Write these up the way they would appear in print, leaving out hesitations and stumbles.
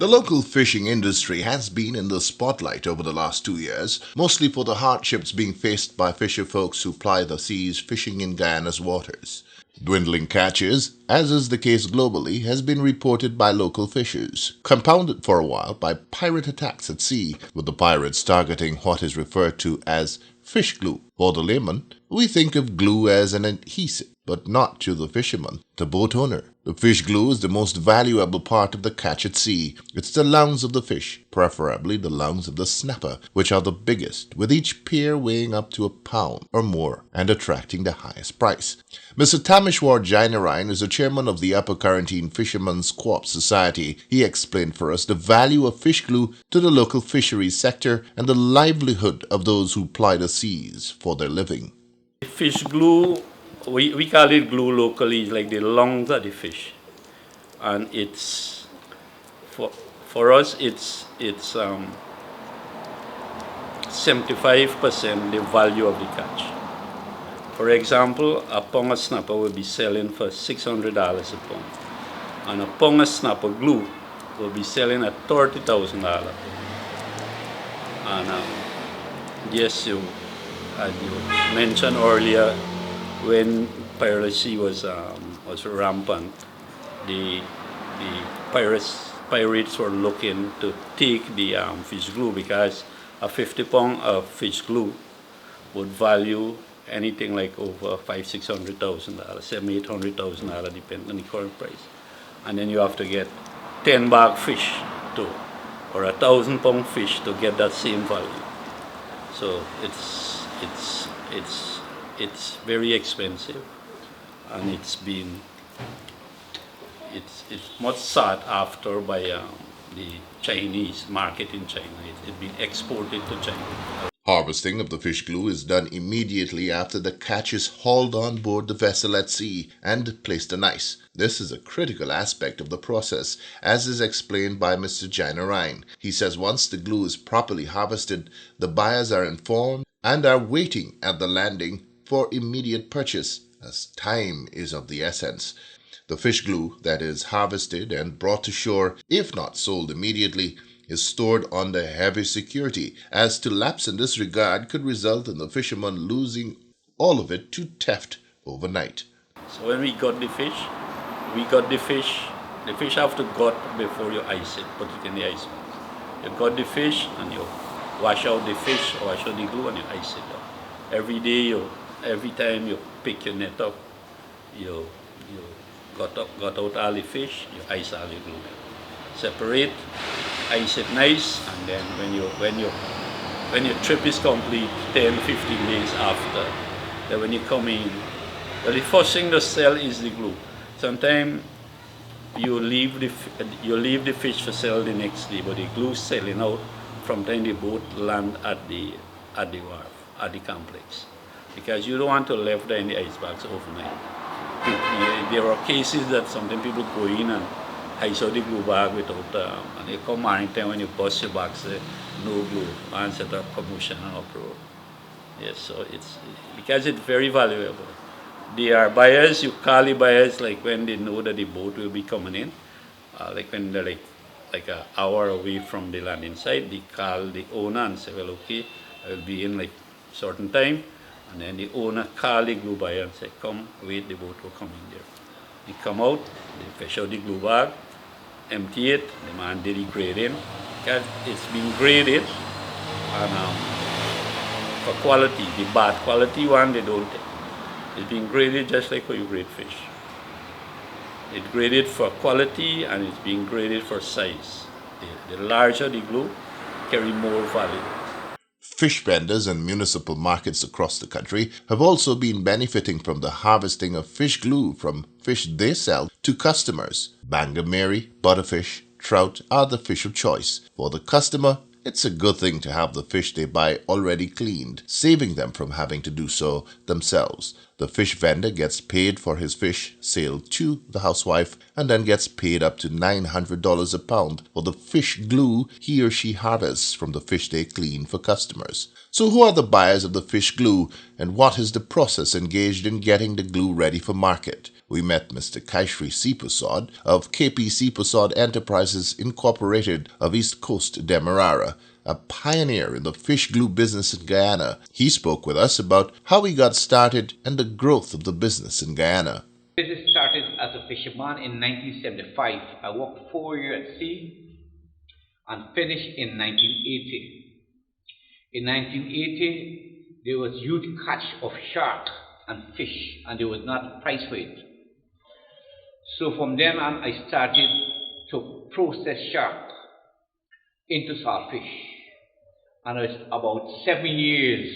The local fishing industry has been in the spotlight over the last 2 years, mostly for the hardships being faced by fisher folks who ply the seas fishing in Guyana's waters. Dwindling catches, as is the case globally, has been reported by local fishers, compounded for a while by pirate attacks at sea, with the pirates targeting what is referred to as fish glue. For the layman, we think of glue as an adhesive, but not to the fisherman, the boat owner. The fish glue is the most valuable part of the catch at sea. It's the lungs of the fish, preferably the lungs of the snapper, which are the biggest, with each pair weighing up to a pound or more and attracting the highest price. Mr. Tamishwar Jainarine is the chairman of the Upper Quarantine Fishermen's Co-op Society. He explained for us the value of fish glue to the local fisheries sector and the livelihood of those who ply the seas for their living. Fish glue, we call it glue locally, it's like the lungs of the fish. And it's, for us, it's 75% the value of the catch. For example, a pound of snapper will be selling for $600 a pound. And a pound of snapper glue will be selling at $30,000. And yes, as you mentioned earlier, when piracy was rampant, the pirates were looking to take the fish glue because a 50 pound of fish glue would value anything like over $500,000, $600,000, $700,000, $800,000, depending on the current price. And then you have to get 10 bag fish to, or 1,000 pound fish to get that same value. So it's very expensive, and it's much sought after by the Chinese market in China. It's been exported to China. Harvesting of the fish glue is done immediately after the catch is hauled on board the vessel at sea and placed on ice. This is a critical aspect of the process, as is explained by Mr. Jainarine. He says once the glue is properly harvested, the buyers are informed and are waiting at the landing for immediate purchase, as time is of the essence. The fish glue that is harvested and brought to shore, if not sold immediately, is stored under heavy security, as to lapse in this regard could result in the fisherman losing all of it to theft overnight. So when we got the fish have to gut before you ice it, put it in the ice box. You got the fish and you wash out the fish, wash out the glue, and you ice it up. Every time you pick your net up, you got out all the fish, you ice all the glue. Separate, ice it nice, and then when your trip is complete, 10-15 days after, then when you come in, well, the first thing to sell is the glue. Sometimes you leave the fish for sale the next day, but the glue selling out from the time the boat land at the wharf, at the complex, because you don't want to leave there in the ice bags overnight. There are cases that sometimes people go in and ice out the glue bag without, and they come maritime when you bust your bag, say no glue, and set up commotion and uproar. Yes, so it's because it's very valuable. There are buyers, you call the buyers like when they know that the boat will be coming in, like when they're like an hour away from the landing site, they call the owner and say, well, okay, I will be in like certain time, and then the owner call the glue buyer and say, come, wait, the boat will come in there. They come out, they fish out the glue bag, empty it, the man did the grading, because it's been graded, and for quality, the bad quality one they don't take. It's been graded just like how you grade fish. It's graded for quality and it's being graded for size. The larger the glue, carry more value. Fish vendors and municipal markets across the country have also been benefiting from the harvesting of fish glue from fish they sell to customers. Bangamary, butterfish, trout are the fish of choice. For the customer, it's a good thing to have the fish they buy already cleaned, saving them from having to do so themselves. The fish vendor gets paid for his fish sold to the housewife and then gets paid up to $900 a pound for the fish glue he or she harvests from the fish they clean for customers. So who are the buyers of the fish glue, and what is the process engaged in getting the glue ready for market? we met Mr. Fisheries Prasad of KP Prasad Enterprises Incorporated of East Coast, Demerara, a pioneer in the fish glue business in Guyana. He spoke with us about how he got started and the growth of the business in Guyana. Business started as a fisherman in 1975. I worked 4 years at sea and finished in 1980. In 1980, there was huge catch of shark and fish, and there was not price for it. So from then on, I started to process shark into saltfish, and I was about 7 years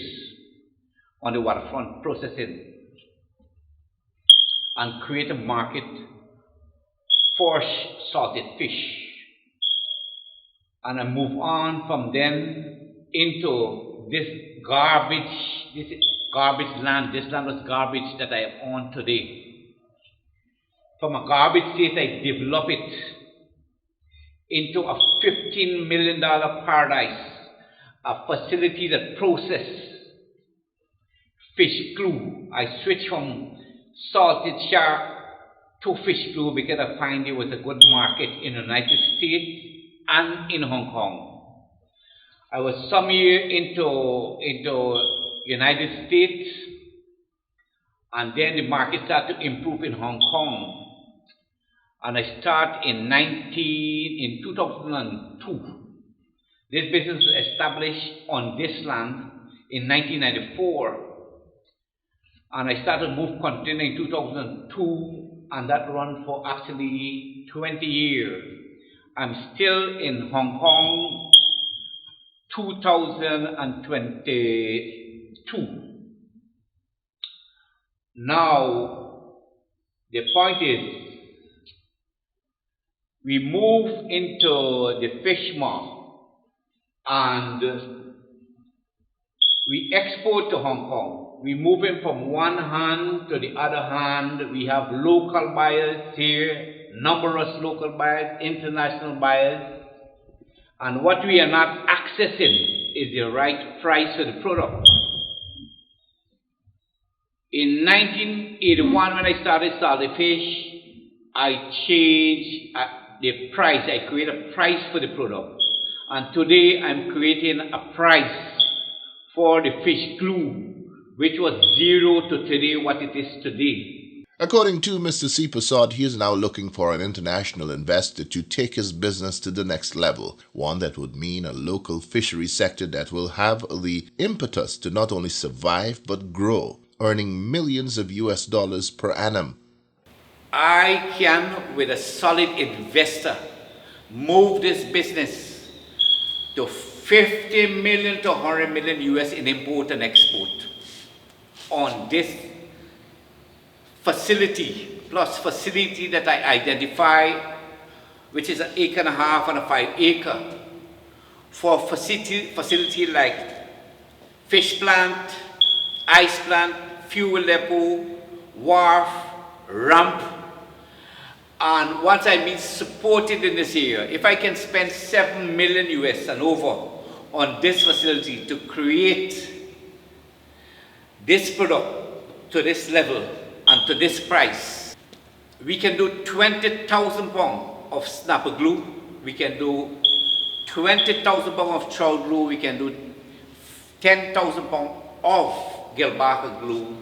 on the waterfront processing and create a market for salted fish. And I move on from then into this garbage land. This land was garbage that I am on today. From a garbage state, I develop it into a $15 million paradise, a facility that processes fish glue. I switched from salted shark to fish glue because I find there was a good market in the United States and in Hong Kong. I was some year into United States, and then the market started to improve in Hong Kong. And I start in 2002. This business was established on this land in 1994. And I started move container in 2002, and that run for actually 20 years. I'm still in Hong Kong 2022. Now, the point is, we move into the fish market and we export to Hong Kong. We move in from one hand to the other hand. We have local buyers here, numerous local buyers, international buyers. And what we are not accessing is the right price for the product. In 1981, when I started salted fish, I changed the price. I created a price for the product. And today I'm creating a price for the fish glue, which was zero to today what it is today. According to Mr. Prasad, he is now looking for an international investor to take his business to the next level, one that would mean a local fisheries sector that will have the impetus to not only survive but grow, earning millions of US dollars per annum. I can, with a solid investor, move this business to 50 million to 100 million US in import and export on this facility, plus facility that I identify, which is an 1.5 acres and a 5 acre, for facility like fish plant, ice plant, fuel depot, wharf, ramp. And once I mean supported in this area, if I can spend 7 million US and over on this facility to create this product to this level and to this price, we can do 20,000 pounds of snapper glue, we can do 20,000 pounds of trout glue, we can do 10,000 pounds of Gilbarker glue,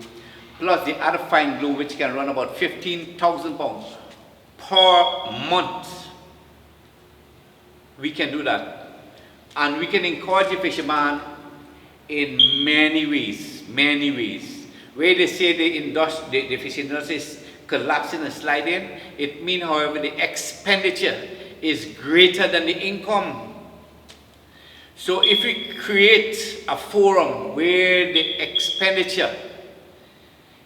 plus the other fine glue which can run about 15,000 pounds per month. We can do that. And we can encourage the fisherman in many ways. Where they say the fishing industry is collapsing and sliding, it means, however, the expenditure is greater than the income. So if we create a forum where the expenditure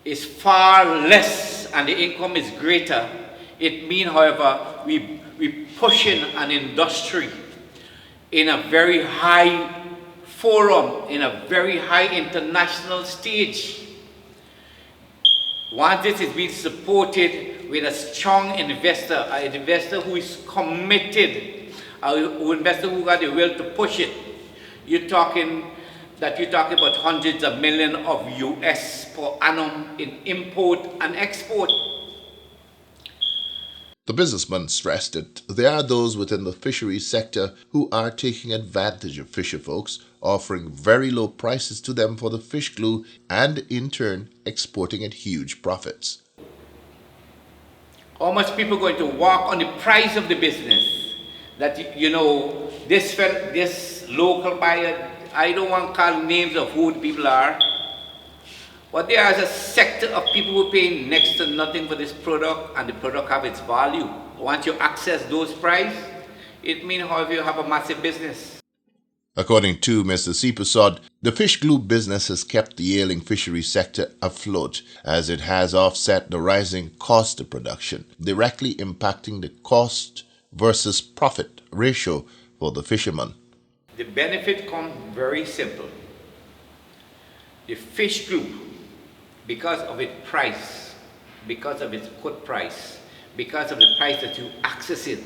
is far less and the income is greater, it means, however, we pushing an industry in a very high forum, in a very high international stage. Once this is being supported with a strong investor, an investor who is committed, an investor who got the will to push it, you're talking about hundreds of millions of US per annum in import and export. The businessman stressed that there are those within the fisheries sector who are taking advantage of fisher folks, offering very low prices to them for the fish glue and in turn exporting at huge profits. How much people going to walk on the price of the business? That this local buyer, I don't want to call names of who the people are, but there is a sector of people who pay next to nothing for this product, and the product have its value. Once you access those price, it means however you have a massive business. According to Mr. Sipasod, the fish glue business has kept the ailing fishery sector afloat as it has offset the rising cost of production, directly impacting the cost versus profit ratio for the fisherman. The benefit comes very simple. The fish glue, because of its price, because of its good price, because of the price that you access it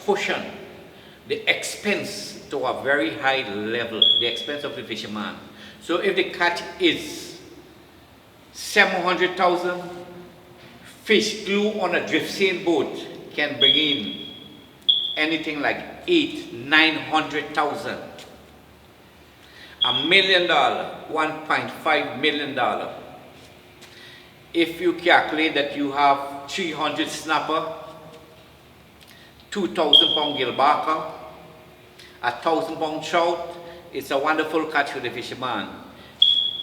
cushions the expense to a very high level, the expense of the fisherman. So if the catch is 700,000, fish glue on a drift seine boat can bring in anything like 900,000. $1 million, $1.5 million. If you calculate that you have 300 snapper, 2,000 pound gilbaka, 1,000 pound trout, it's a wonderful catch for the fisherman.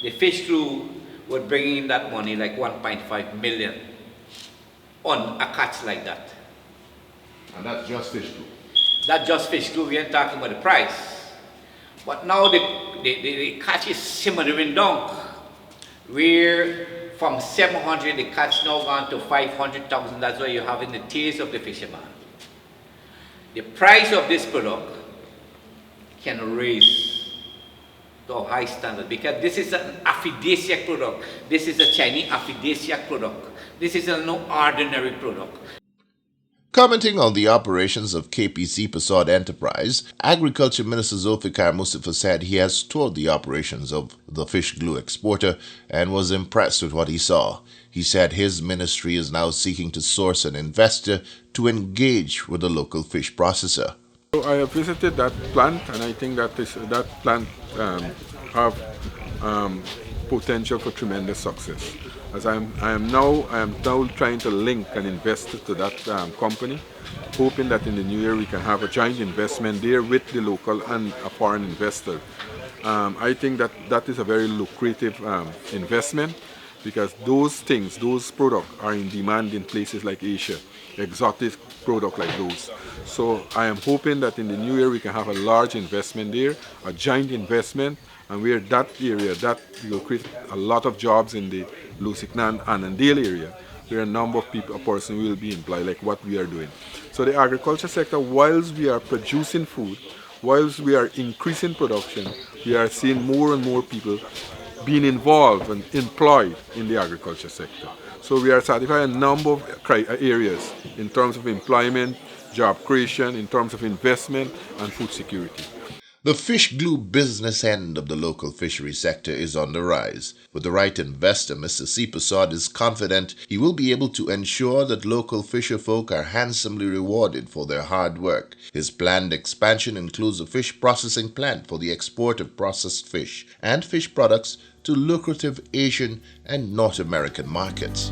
The fish glue would bring in that money like 1.5 million on a catch like that. And that's just fish glue? That's just fish glue, we ain't talking about the price. But now the catch is simmering down, where from 700 the catch now gone to 500,000. That's why you're having the taste of the fisherman. The price of this product can raise to a high standard because this is an aphrodisiac product. This is a Chinese aphrodisiac product. This is no ordinary product. Commenting on the operations of KPC Pasod Enterprise, Agriculture Minister Zulfikar Mustafa said he has toured the operations of the fish glue exporter and was impressed with what he saw. He said his ministry is now seeking to source an investor to engage with the local fish processor. So I have visited that plant, and I think that that plant have potential for tremendous success. As I am now trying to link an investor to that company, hoping that in the new year we can have a joint investment there with the local and a foreign investor. I think that is a very lucrative investment because those products are in demand in places like Asia, exotic products like those. So I am hoping that in the new year we can have a large investment there, a joint investment, and where that area, that will create a lot of jobs in the Lusignan and Annandale area, where a number of people, a person will be employed, like what we are doing. So the agriculture sector, whilst we are producing food, whilst we are increasing production, we are seeing more and more people being involved and employed in the agriculture sector. So we are satisfying a number of areas in terms of employment, job creation, in terms of investment and food security. The fish glue business end of the local fishery sector is on the rise. With the right investor, Mr. Sipasod is confident he will be able to ensure that local fisher folk are handsomely rewarded for their hard work. His planned expansion includes a fish processing plant for the export of processed fish and fish products to lucrative Asian and North American markets.